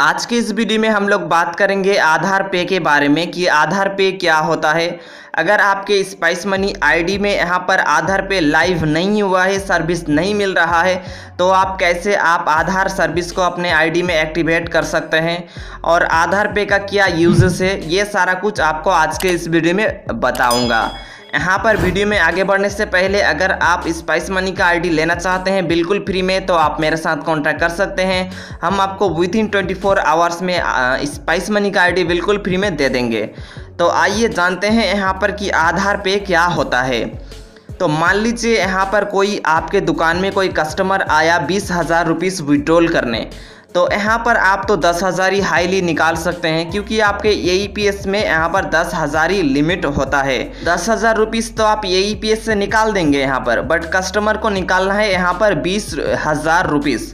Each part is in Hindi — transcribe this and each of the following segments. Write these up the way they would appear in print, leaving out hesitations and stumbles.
आज की इस वीडियो में हम लोग बात करेंगे आधार पे के बारे में कि आधार पे क्या होता है। अगर आपके स्पाइस मनी आईडी में यहाँ पर आधार पे लाइव नहीं हुआ है, सर्विस नहीं मिल रहा है, तो आप कैसे आधार सर्विस को अपने आईडी में एक्टिवेट कर सकते हैं और आधार पे का क्या यूजेस है, ये सारा कुछ आपको आज के इस वीडियो में बताऊँगा। यहाँ पर वीडियो में आगे बढ़ने से पहले अगर आप स्पाइस मनी का आईडी लेना चाहते हैं बिल्कुल फ्री में, तो आप मेरे साथ कांटेक्ट कर सकते हैं। हम आपको विदिन 24 आवर्स में स्पाइस मनी का आईडी बिल्कुल फ्री में दे देंगे। तो आइए जानते हैं यहाँ पर कि आधार पे क्या होता है। तो मान लीजिए यहाँ पर कोई आपके दुकान में कोई कस्टमर आया 20,000 रुपीज़ विड्रॉल करने, तो यहाँ पर आप तो 10,000 ही हाईली निकाल सकते हैं, क्योंकि आपके एईपीएस में यहाँ पर 10,000 ही लिमिट होता है। 10,000 रुपीज़ तो आप एईपीएस से निकाल देंगे यहाँ पर, बट कस्टमर को निकालना है यहाँ पर 20,000 रुपीज़।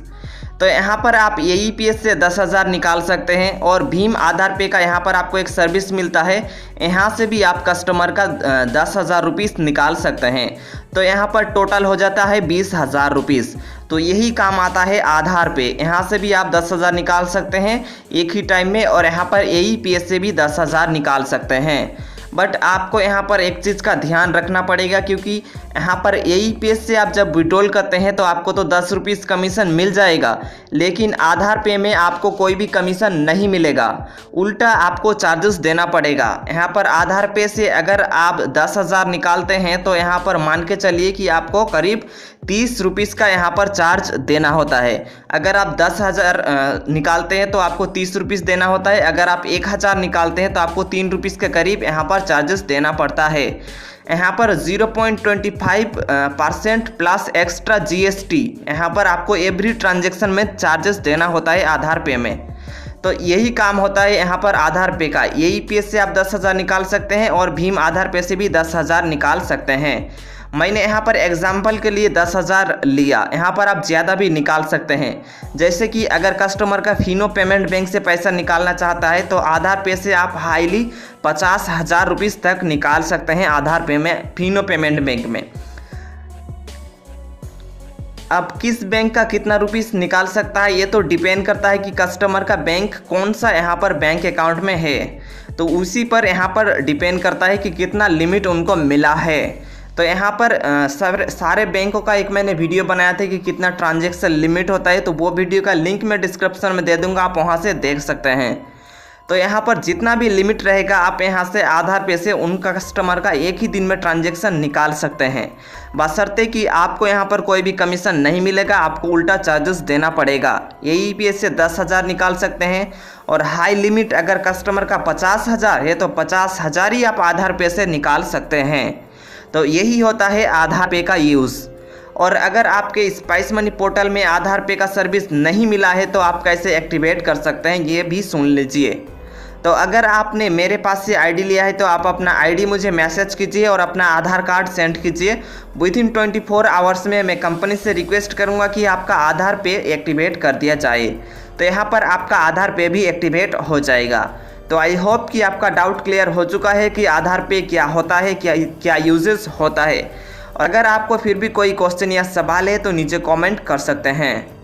तो यहाँ पर आप एईपीएस से 10,000 निकाल सकते हैं और भीम आधार पे का यहाँ पर आपको एक सर्विस मिलता है, यहाँ से भी आप कस्टमर का 10,000 रुपीज़ निकाल सकते हैं। तो यहाँ पर टोटल हो जाता है 20,000 रुपीज़। तो यही काम आता है आधार पे, यहाँ से भी आप 10,000 निकाल सकते हैं एक ही टाइम में और यहाँ पर एईपीएस से भी 10,000 निकाल सकते हैं। बट आपको यहाँ पर एक चीज़ का ध्यान रखना पड़ेगा, क्योंकि यहाँ पर एईपीएस से आप जब विड्रॉल करते हैं तो आपको तो 10 रुपीज़ कमीशन मिल जाएगा, लेकिन आधार पे में आपको कोई भी कमीशन नहीं मिलेगा, उल्टा आपको चार्जेस देना पड़ेगा। यहाँ पर आधार पे से अगर आप 10,000 निकालते हैं तो यहाँ पर मान के चलिए कि आपको करीब 30 रुपीज़ का यहाँ पर चार्ज देना होता है। अगर आप 10,000 निकालते हैं तो आपको 30 रुपीज़ देना होता है। अगर आप 1,000 निकालते हैं तो आपको 3 रुपीज़ के करीब यहाँ पर चार्जेस देना पड़ता है। यहाँ पर 0.25% प्लस एक्स्ट्रा जीएसटी यहाँ पर आपको एवरी ट्रांजेक्शन में चार्जेस देना होता है आधार पे में। तो यही काम होता है यहाँ पर आधार पे का। एईपीएस से आप 10,000 निकाल सकते हैं और भीम आधार पे से भी 10,000 निकाल सकते हैं। मैंने यहाँ पर एग्जाम्पल के लिए 10,000 लिया, यहाँ पर आप ज़्यादा भी निकाल सकते हैं। जैसे कि अगर कस्टमर का फिनो पेमेंट बैंक से पैसा निकालना चाहता है तो आधार पे से आप हाईली 50,000 रुपीज़ तक निकाल सकते हैं आधार पे में, फिनो पेमेंट बैंक में। अब किस बैंक का कितना रुपीस निकाल सकता है ये तो डिपेंड करता है कि कस्टमर का बैंक कौन सा यहाँ पर बैंक अकाउंट में है, तो उसी पर यहाँ पर डिपेंड करता है कि कितना लिमिट उनको मिला है। तो यहाँ पर सारे बैंकों का एक मैंने वीडियो बनाया था कि कितना ट्रांजैक्शन लिमिट होता है, तो वो वीडियो का लिंक मैं डिस्क्रिप्शन में दे दूँगा, आप वहाँ से देख सकते हैं। तो यहाँ पर जितना भी लिमिट रहेगा आप यहाँ से आधार पे से उन कस्टमर का एक ही दिन में ट्रांजैक्शन निकाल सकते हैं, बशर्ते कि आपको यहाँ पर कोई भी कमीशन नहीं मिलेगा, आपको उल्टा चार्जेस देना पड़ेगा। एईपीएस से 10,000 निकाल सकते हैं और हाई लिमिट अगर कस्टमर का 50,000 है तो 50,000 ही आप आधार पे से निकाल सकते हैं। तो यही होता है आधार पे का यूज़। और अगर आपके स्पाइस मनी पोर्टल में आधार पे का सर्विस नहीं मिला है तो आप कैसे एक्टिवेट कर सकते हैं ये भी सुन लीजिए। तो अगर आपने मेरे पास से आईडी लिया है तो आप अपना आईडी मुझे मैसेज कीजिए और अपना आधार कार्ड सेंड कीजिए। विदिन 24 आवर्स में मैं कंपनी से रिक्वेस्ट करूंगा कि आपका आधार पे एक्टिवेट कर दिया जाए, तो यहाँ पर आपका आधार पे भी एक्टिवेट हो जाएगा। तो आई होप कि आपका डाउट क्लियर हो चुका है कि आधार पे क्या होता है, क्या यूजेस होता है। और अगर आपको फिर भी कोई क्वेश्चन या सवाल है तो नीचे कमेंट कर सकते हैं।